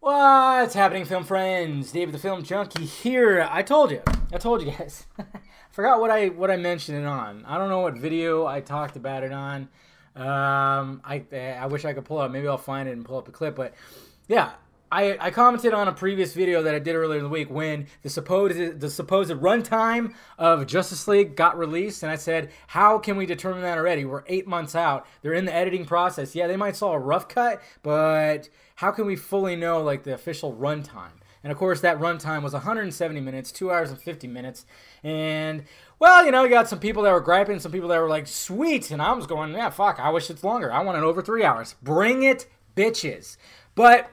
What's happening, film friends? Dave the Film Junkie here. I told you guys. Forgot what I mentioned it on. I don't know what video I talked about it on. I wish I could pull up. Maybe I'll find it and pull up a clip. But yeah, I commented on a previous video that I did earlier in the week when the supposed runtime of Justice League got released, and I said, how can we determine that already? We're 8 months out. They're in the editing process. Yeah, they might saw a rough cut, but how can we fully know like the official runtime? And of course, that runtime was 170 minutes, 2 hours and 50 minutes. And, well, you know, you got some people that were griping, some people that were like, sweet. And I was going, yeah, fuck, I wish it's longer. I want it over 3 hours. Bring it, bitches. But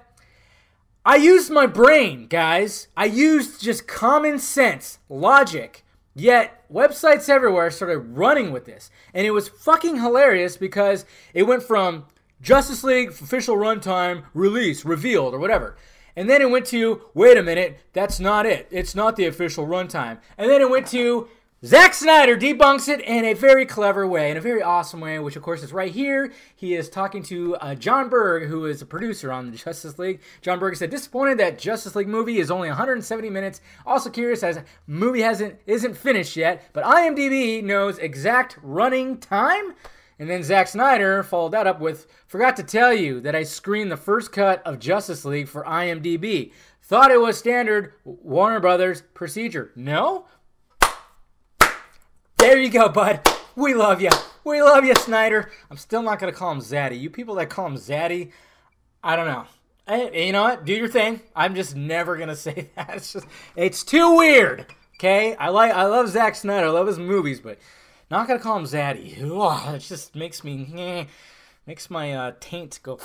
I used my brain, guys. I used just common sense, logic. Yet, websites everywhere started running with this. And it was fucking hilarious because it went from Justice League official runtime, release, revealed, or whatever. And then it went to, wait a minute, that's not it. It's not the official runtime. And then it went to, Zack Snyder debunks it in a very clever way, in a very awesome way, which of course is right here. He is talking to John Berg, who is a producer on the Justice League. John Berg said, disappointed that Justice League movie is only 170 minutes. Also curious as movie isn't finished yet, but IMDb knows exact running time. And then Zack Snyder followed that up with, forgot to tell you that I screened the first cut of Justice League for IMDb. Thought it was standard Warner Brothers procedure. No? There you go, bud. We love you. We love you, Snyder. I'm still not going to call him Zaddy. You people that call him Zaddy, I don't know. Hey, you know what? Do your thing. I'm just never going to say that. It's too weird. Okay? I love Zack Snyder. I love his movies, but not going to call him Zaddy. Ugh, it just makes me, makes my taint go,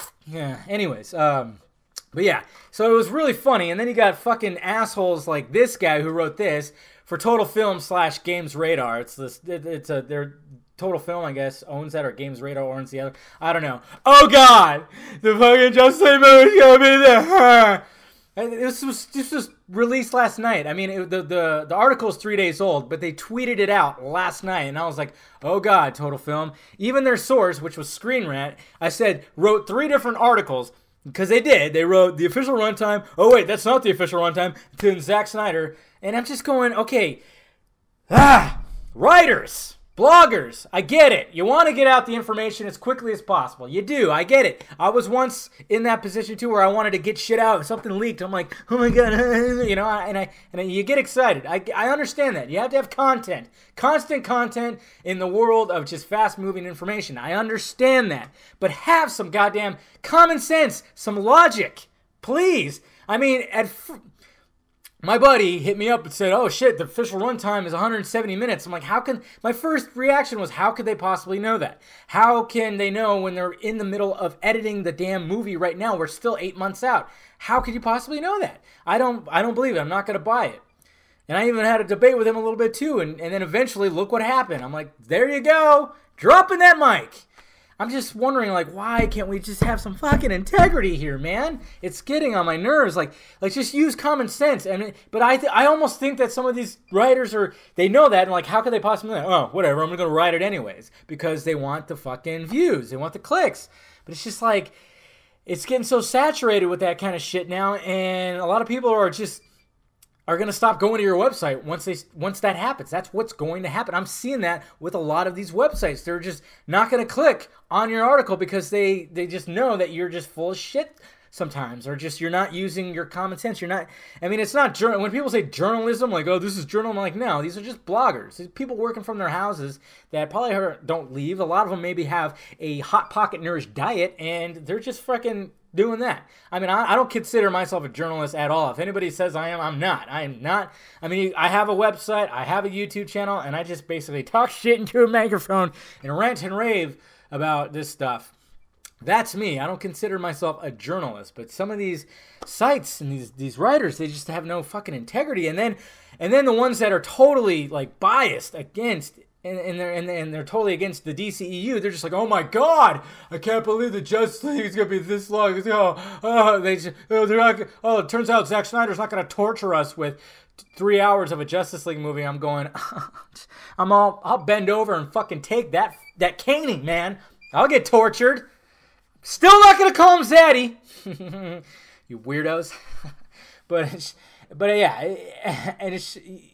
anyways, but yeah, so it was really funny, and then you got fucking assholes like this guy who wrote this for Total Film / Games Radar. Their Total Film, I guess, owns that, or Games Radar owns the other. I don't know. Oh God, the fucking Justice League movie's gonna be there. This was released last night. I mean, the article is 3 days old, but they tweeted it out last night, and I was like, oh God, Total Film. Even their source, which was Screen Rant, I said, wrote 3 different articles, because they did. They wrote the official runtime. Oh wait, that's not the official runtime. To Zack Snyder. And I'm just going, okay, writers, bloggers, I get it. You want to get out the information as quickly as possible. You do, I get it. I was once in that position too where I wanted to get shit out. If something leaked, I'm like, oh my God, you know, and you get excited. I understand that. You have to have content, constant content in the world of just fast-moving information. I understand that. But have some goddamn common sense, some logic, please. I mean, my buddy hit me up and said, oh shit, the official runtime is 170 minutes. I'm like, my first reaction was, how could they possibly know that? How can they know when they're in the middle of editing the damn movie right now? We're still 8 months out. How could you possibly know that? I don't believe it. I'm not going to buy it. And I even had a debate with him a little bit too. And then eventually, look what happened. I'm like, there you go. Dropping that mic. I'm just wondering, like, why can't we just have some fucking integrity here, man? It's getting on my nerves. Like just use common sense. But I almost think that some of these writers they know that, and like, how could they possibly know? Oh, whatever, I'm going to write it anyways. Because they want the fucking views. They want the clicks. But it's just like, it's getting so saturated with that kind of shit now, and a lot of people are going to stop going to your website once that happens. That's what's going to happen. I'm seeing that with a lot of these websites. They're just not going to click on your article because they just know that you're just full of shit sometimes, or just you're not using your common sense. You're not. I mean, it's not journal. When people say journalism, like, oh, this is journalism, I'm like, no, these are just bloggers. These people working from their houses that probably don't leave. A lot of them maybe have a hot pocket nourished diet, and they're just fucking doing that. I mean, I don't consider myself a journalist at all. If anybody says I am, I'm not. I am not. I mean, I have a website, I have a YouTube channel, and I just basically talk shit into a microphone and rant and rave about this stuff. That's me. I don't consider myself a journalist, but some of these sites and these writers, they just have no fucking integrity. And then the ones that are totally like biased against, and they're totally against the DCEU. They're just like, oh my God, I can't believe the Justice League is gonna be this long. It turns out Zack Snyder's not gonna torture us with 3 hours of a Justice League movie. I'm going, I'll bend over and fucking take that caning, man. I'll get tortured. Still not gonna call him Zaddy. you weirdos. But yeah, and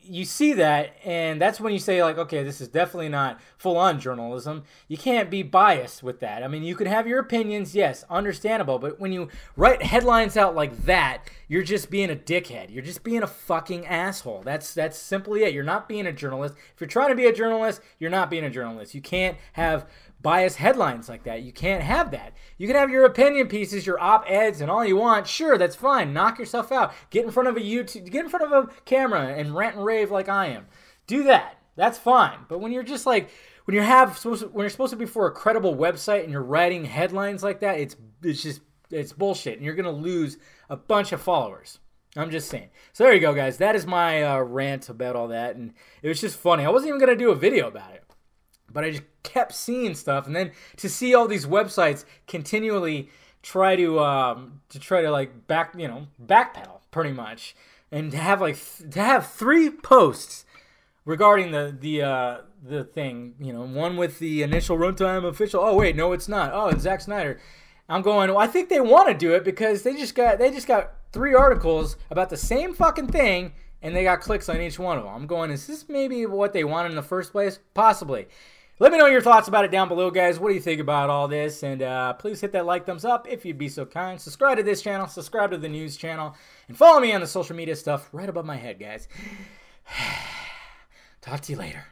you see that, and that's when you say, like, okay, this is definitely not full-on journalism. You can't be biased with that. I mean, you can have your opinions, yes, understandable, but when you write headlines out like that, you're just being a dickhead. You're just being a fucking asshole. That's simply it. You're not being a journalist. If you're trying to be a journalist, you're not being a journalist. You can't have biased headlines like that. You can't have that. You can have your opinion pieces, your op-eds, and all you want. Sure, that's fine. Knock yourself out. Get in front of a camera and rant and rave like I am. Do that. That's fine. But when you're just like, when you're supposed to be for a credible website and you're writing headlines like that, it's bullshit, and you're gonna lose a bunch of followers. I'm just saying. So there you go, guys. That is my rant about all that, and it was just funny. I wasn't even gonna do a video about it, but I just kept seeing stuff, and then to see all these websites continually try to like backpedal pretty much, and to have 3 posts regarding the thing, one with the initial Runtime official. Oh wait, no, it's not. Oh, it's Zack Snyder. I'm going, well, I think they want to do it because they just got 3 articles about the same fucking thing, and they got clicks on each one of them. I'm going, is this maybe what they wanted in the first place? Possibly. Let me know your thoughts about it down below, guys. What do you think about all this? And please hit that like, thumbs up if you'd be so kind. Subscribe to this channel. Subscribe to the news channel. And follow me on the social media stuff right above my head, guys. Talk to you later.